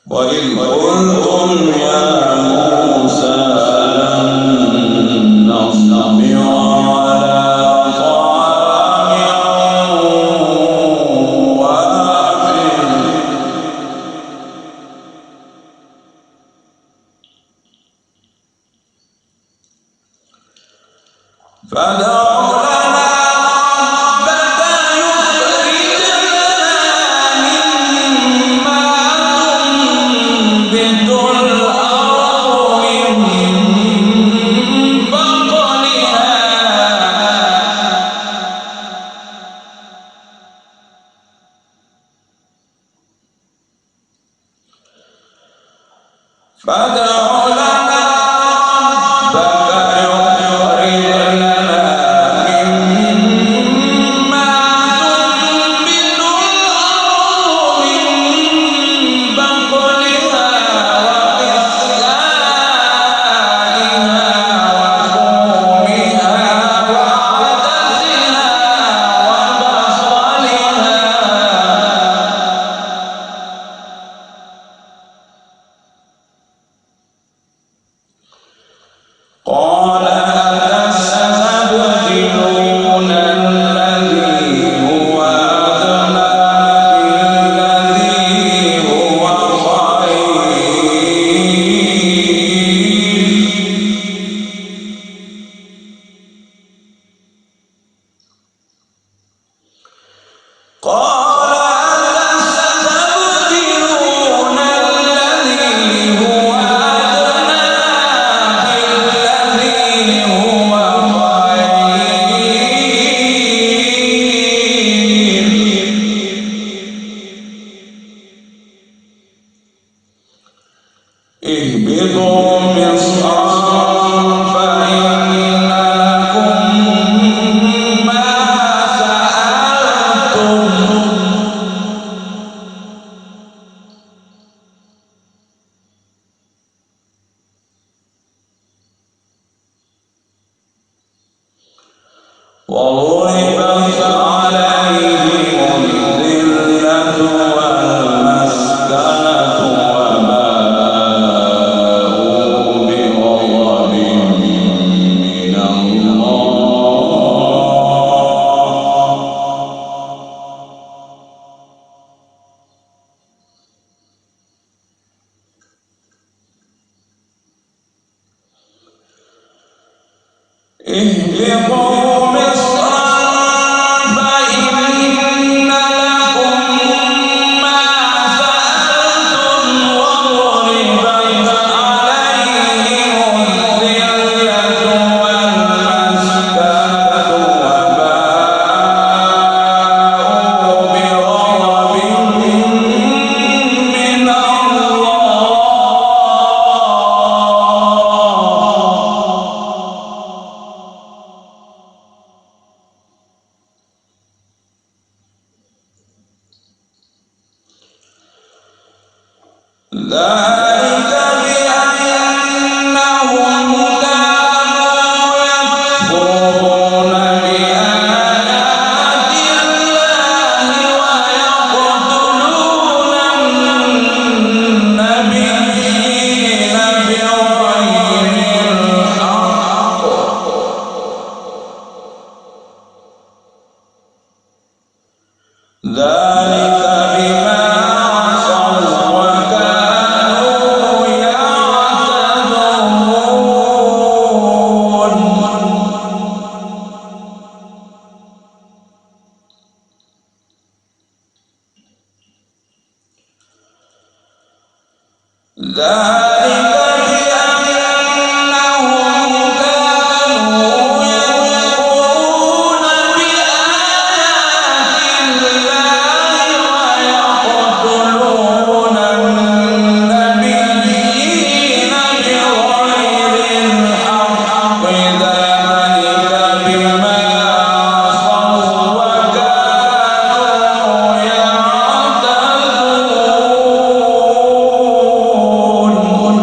وإذ قلتم يا موسى لن نصبر على طعام واحد فادع لنا ربك يخرج لنا مما تنبت الأرض من بقلها قال أتستبدلون الذي هو أدنى بالذي هو خير قال أتستبدلون الذي هو أدنى بالذي هو خير اهبطوا مصرا فإن لكم ما سألتم وضربت عليهم الذلة والمسكنة وباءوا بغضب من الله اهبطوا مصرا فإن لكم ما سألتم وضربت عليهم الذلة والمسكنة وباءوا بغضب من الله ذلك بأنهم كانوا يكفرون بآيات الله ويقتلون النبيين بغير الحق ذلك بما عصوا وكانوا يعتدون ذلك بأنهم كانوا يكفرون بآيات الله ويقتلون النبيين بغير الحق ذلك بما عصوا وكانوا يعتدون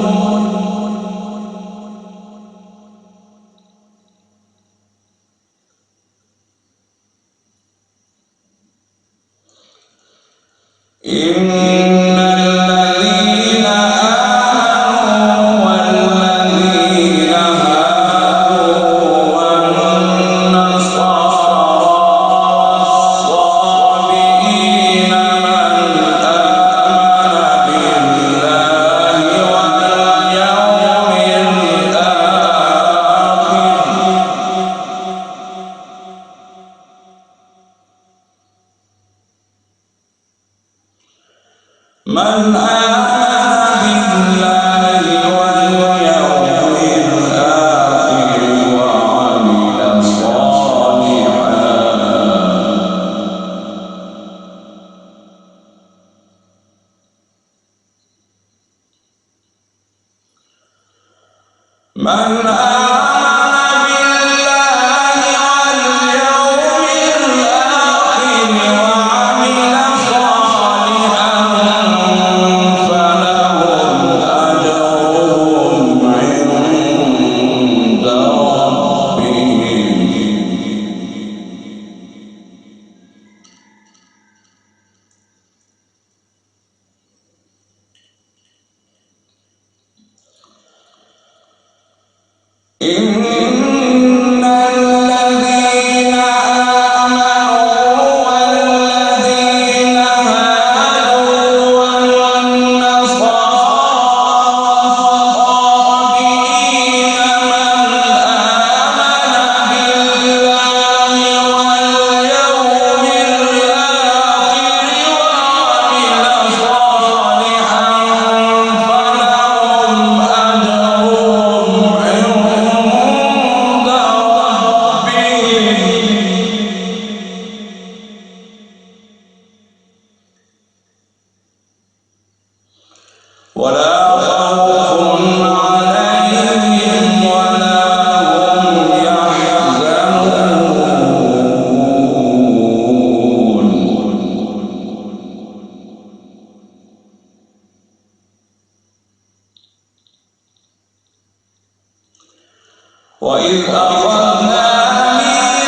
وإذ أخذنا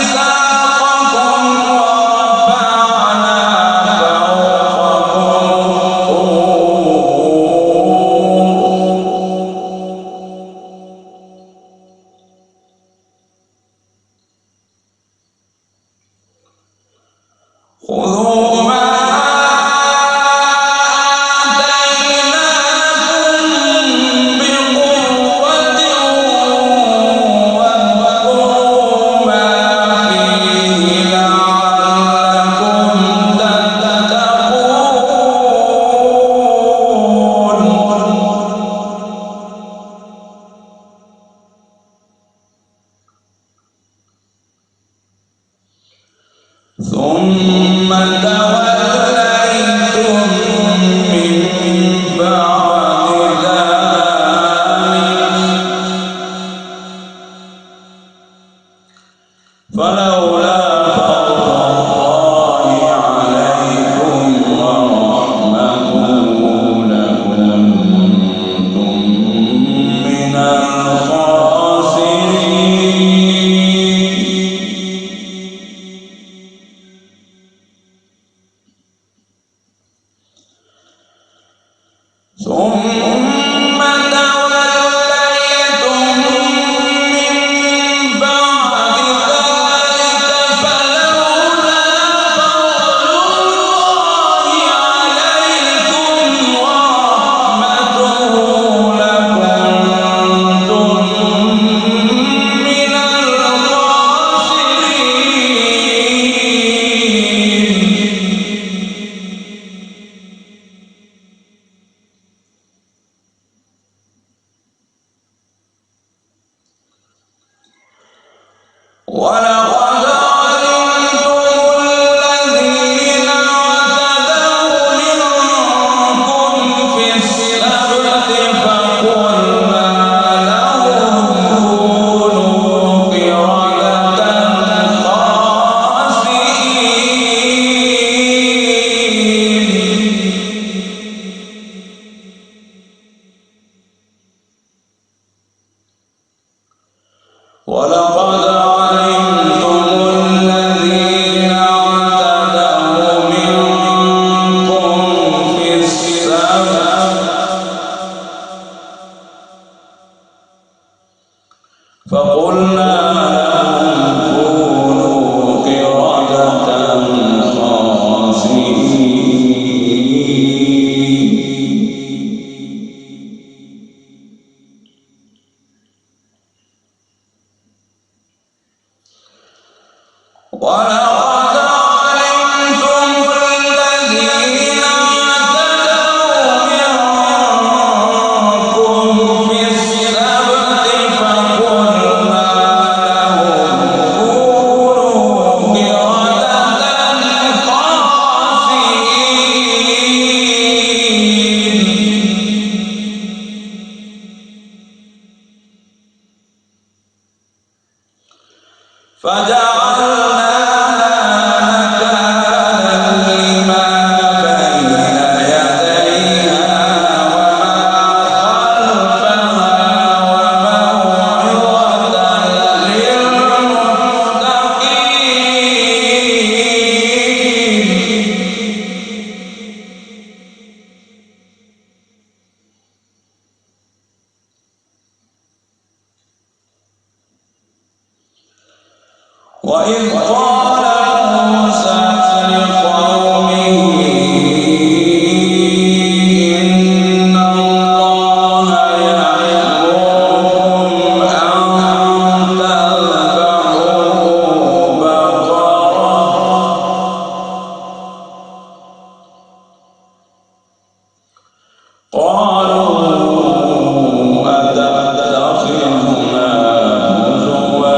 ميثاقكم ورفعنا فوقكم الطور خذوا ما ثم توليتم من بعد ذلك فلولا فضل الله عليكم ورحمته لكنتم من الخاسرين. ثم توليتم من بعد ذلك فلولا فضل الله عليكم ورحمته لكنتم من ولقد علمتم الذين اعتدوا منكم في السبت فقلنا لهم كونوا قردة خاسئين. ولقد علمتم وإذ قال موسى لقومه إن الله يأمركم أن تذبحوا بقرة قالوا أتتخذنا هزوا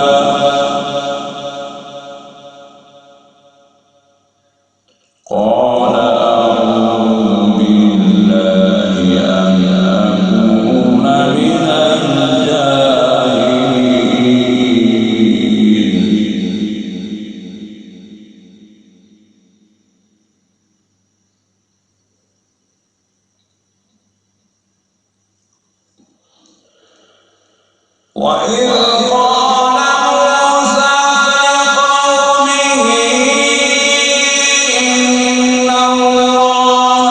قال أعوذ بالله أن أكون من الجاهلين وإذ قال موسى لقومه إن الله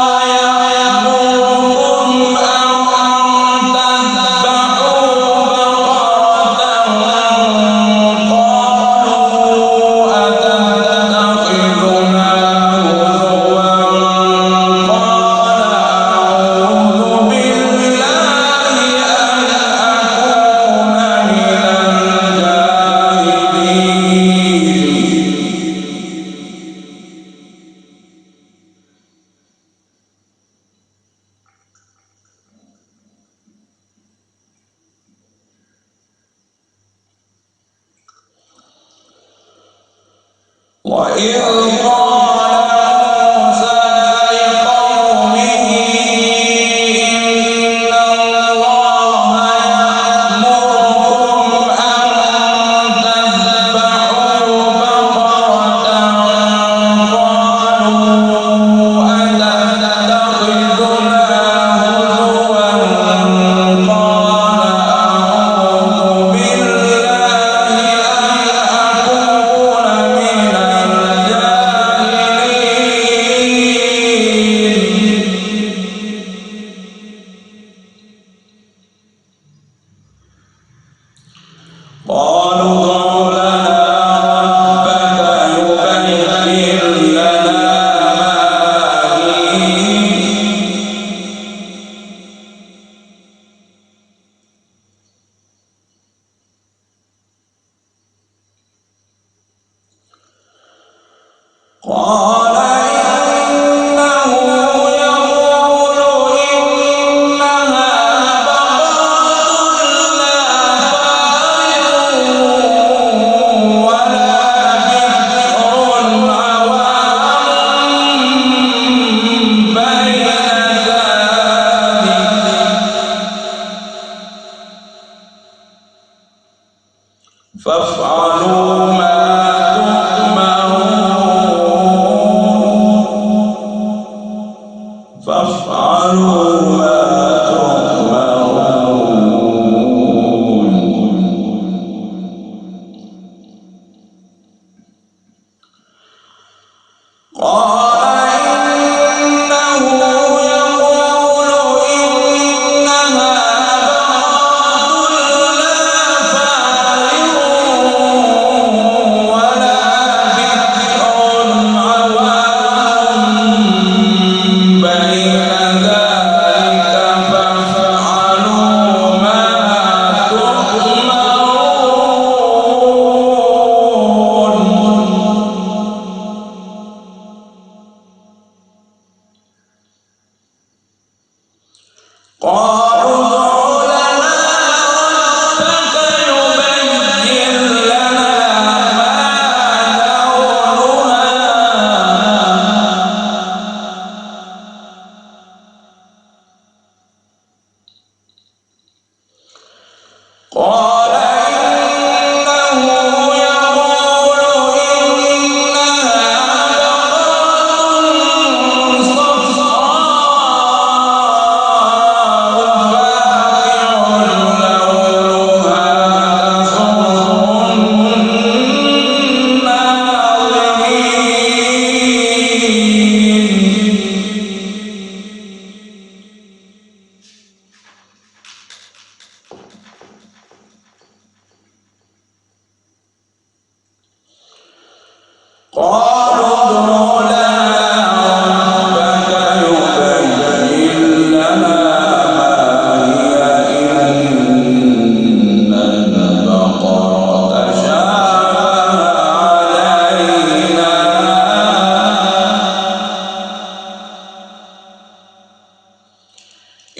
يأمركم أن تذبحوا بقرة قالوا أتتخذنا هزوا قال أعوذ بالله أن أكون من وإذ قال موسى لقومه إن الله يأمركم أن تذبحوا بقرة قالوا أتتخذنا هزوا قال أعوذ بالله أن أكون من قالوا ادع لنا ربك يبين لنا ما هي قال إنه يقول إنها بقرة لا فارغ ولا بكر عوان بين ذلك فافعلوا ما تؤمرون فافعلوا ما تؤمرون قال إنه يقول إنها بقرة لا فارغ ولا بكر عوان بين ذلك فافعلوا ما تؤمرون قالوا ادع لنا ربك يبين لنا ما لونها قال إنه يقول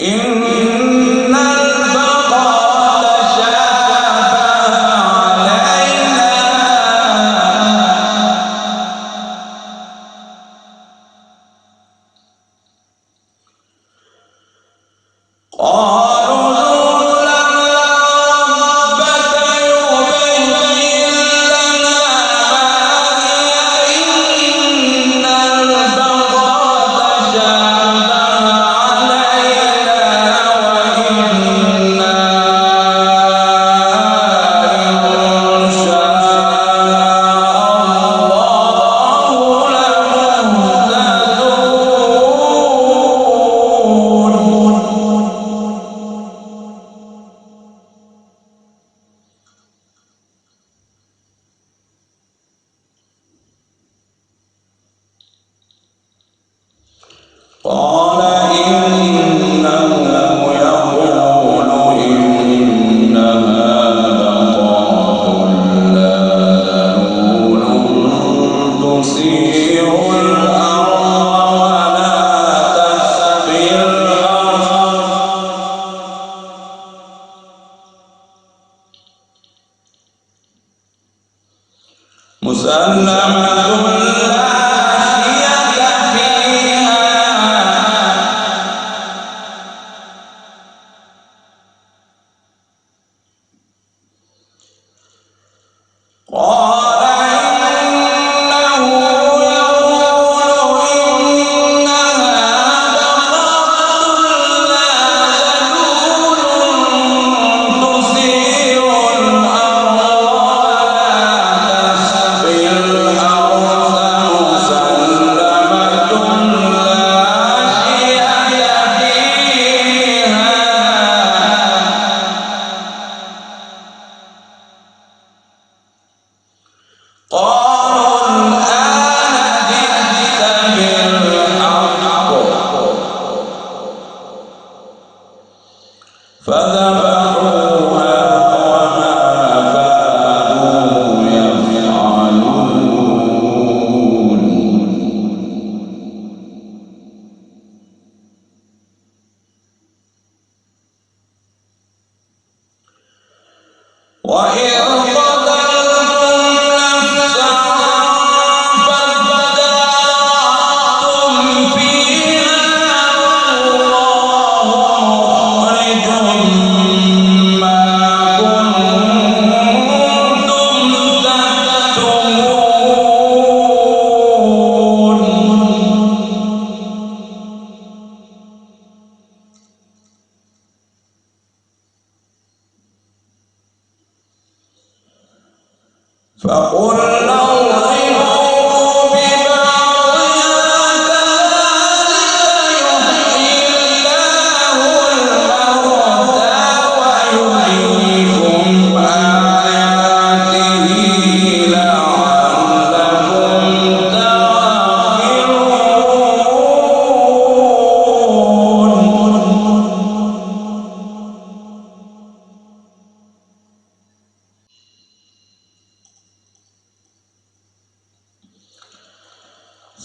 إن البقرة تشابه علينا قالوا ادع لنا ربك يبين لنا ما هي إن البقرة تشابه علينا وإنا إن قال إنه يقول إنها بقرة لا ذلول تثير الأرض ولا تسقي الحرث مسلمة لا شية فيها قال إنه يقول إنها بقرة لا ذلول تثير الأرض ولا تسقي الحرث مسلمة لا شية فيها قالوا الآن جئت بالحق فذبحوها وما كانوا يفعلون وإذ قتلتم نفسا فادارأتم فيها والله مخرج ما كنتم تكتمون فقلنا اضربوا ببعضها كذلك يحيي الله الموتى ويريكم آياته لعلكم تعقلون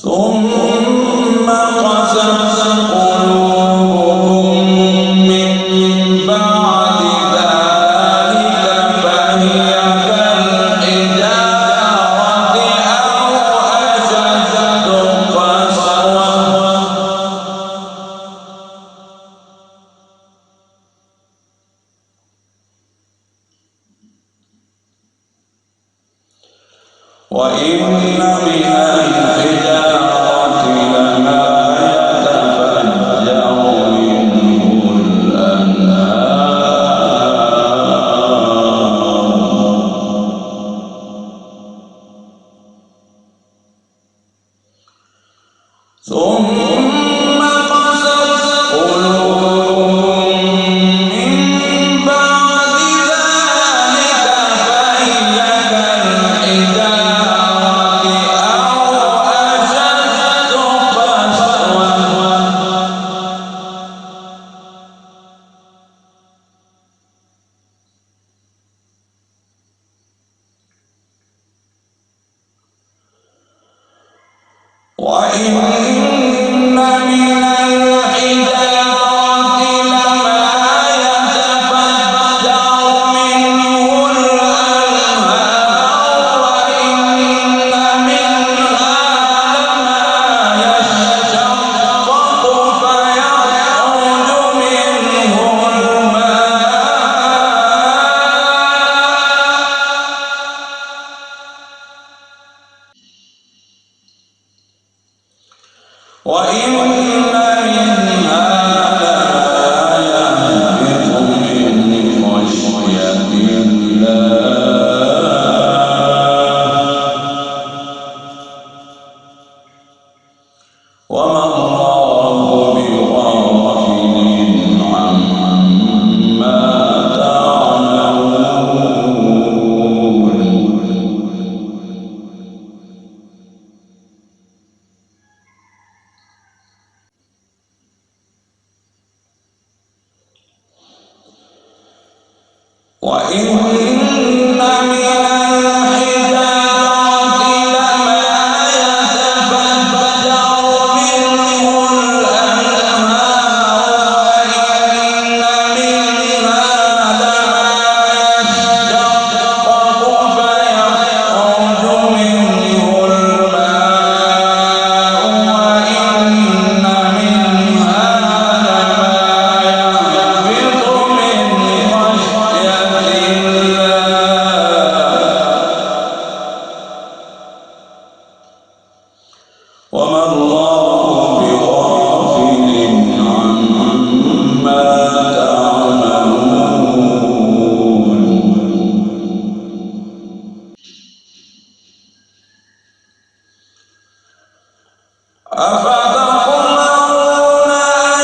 ثم قست قلوبكم من بعد ذلك فهي كالحجارة أو أشد قسوة وإن من الحجارة لما يتفجر منه الأنهار ثم قست قلوبكم من بعد ذلك فهي كالحجارة أو أشد قسوة وإن من الحجارة وإن من الحجارة لما يتفجر منه الأنهار وإن منها لما يشقق فيخرج منه الماء وإن منها لما يهبط من خشية وما الله بغافل عما تعملون أفتطمعون أن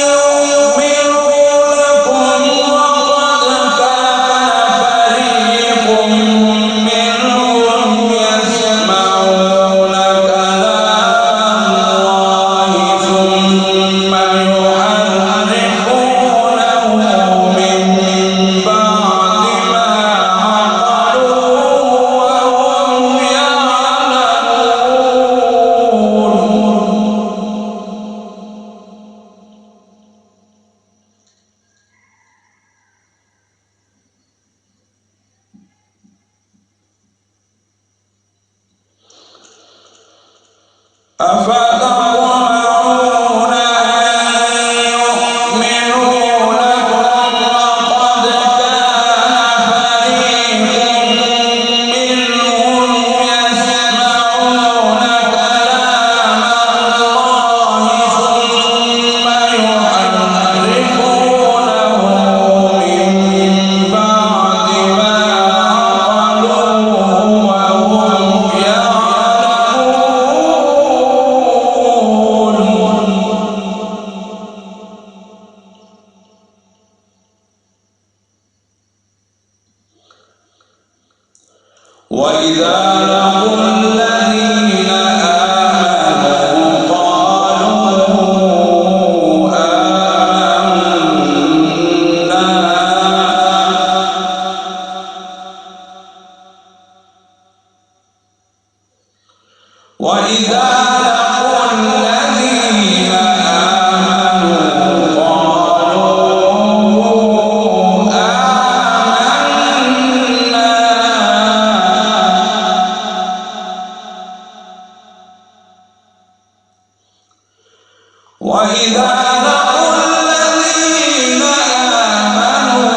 يؤمنوا لكم وقد كان فريق منهم يسمعون كلام الله ثم يحرفونه من بعد ما عقلوه وهم يعلمون أفتطمعون أن يؤمنوا لكم وقد كان فريق منهم يسمعون كلام الله ثم يحرفونه من بعد ما عقلوه وهم يعلمون وإذا لقوا الذين آمنوا قالوا آمنا وإذا لقوا الذين آمنوا قالوا آمنا وإذا لقوا الذين آمنوا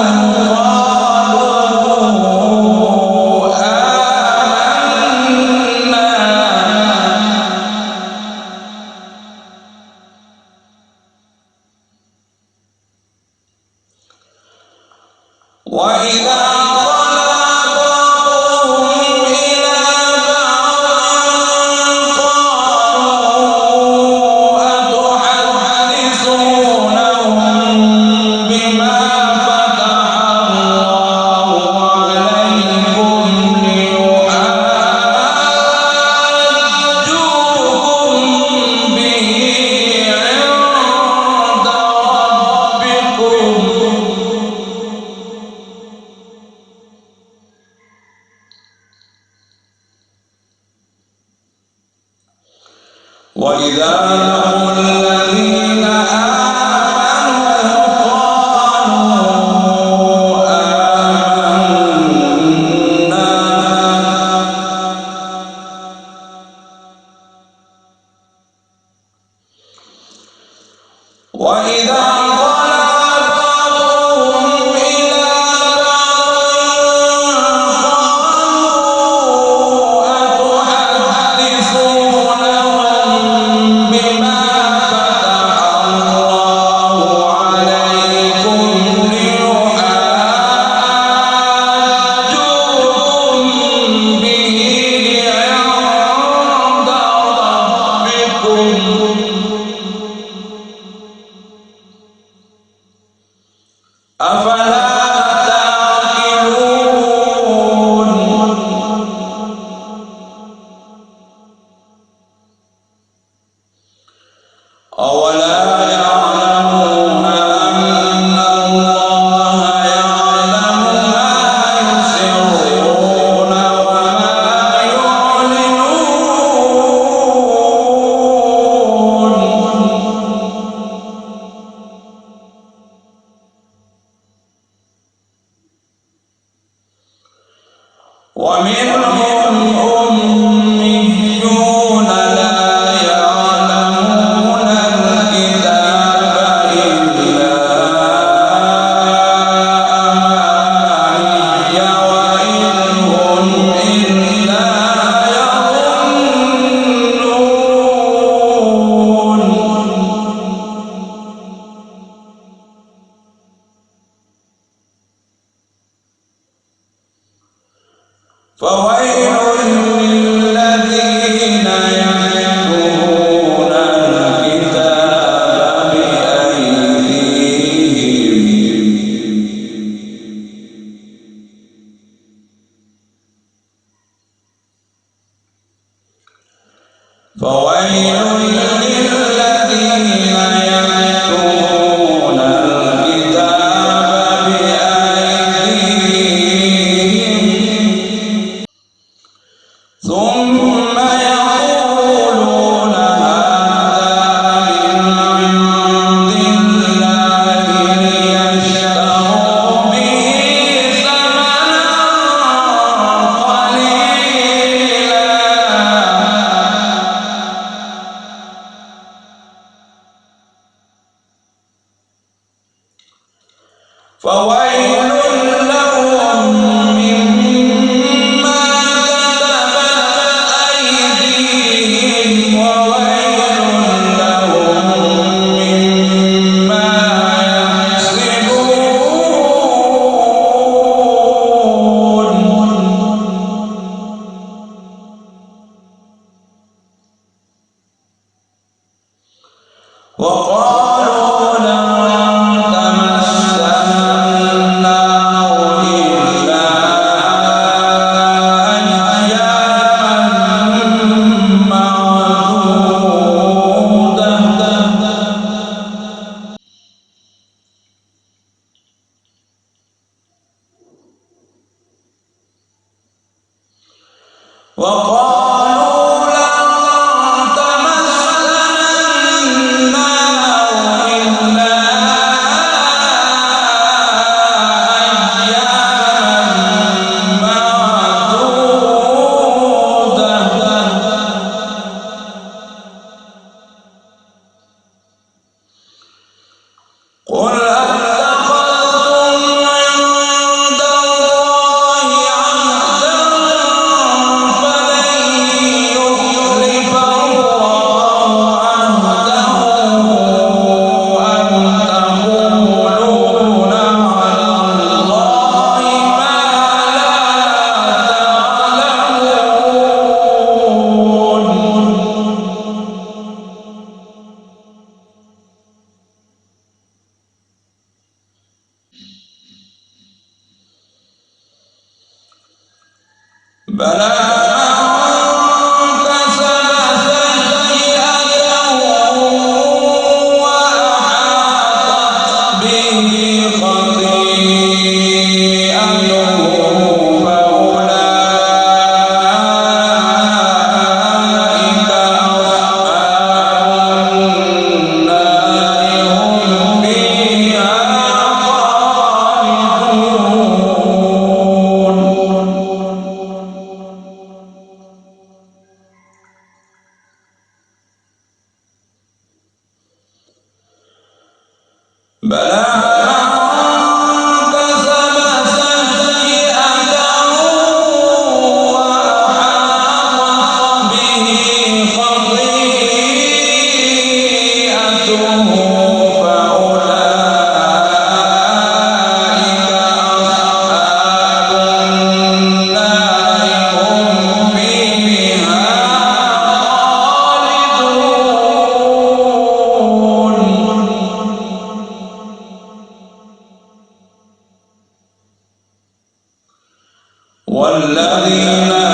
قالوا آمنا وإذا خلا بعضهم إلى بعض قالوا أتحدثونهم بما فتح الله عليكم ليحاجوكم به عند ربكم وإذا لقوا الذين آمنوا قالوا آمنا وإذا خلا بعضهم إلى بعض أتحدثونهم بما فتح الله عليكم ليحاجوكم به عند ربكم أفلا تعقلون أولا يعلمون أن الله يعلم ومنهم أميون لا يعلمون الكتاب إلا أماني وإن هم إلا يظنون فويل للذين يكتبون الكتاب بأيديهم فويل للذين يكتبون الكتاب بأيديهم ثم يقولون هذا من عند الله ليشتروا به ثمنا قليلا فويل لهم مما كتبت أيديهم وويل لهم مما يكسبون وقالوا لن تمسنا النار إلا أياما معدودة وقالوا لن تمسنا النار إلا أياما معدودة قل أتخذتم عند الله عهدا فلن يخلف الله عهده أم تقولون على الله ما لا تعلمون بلى من كسب سيئة وأحاطت به خطيئته فأولئك أصحاب النار هم فيها خالدون بلى من كسب سيئة وأحاطت به خطيئته فأولئك أصحاب النار هم فيها خالدون والذين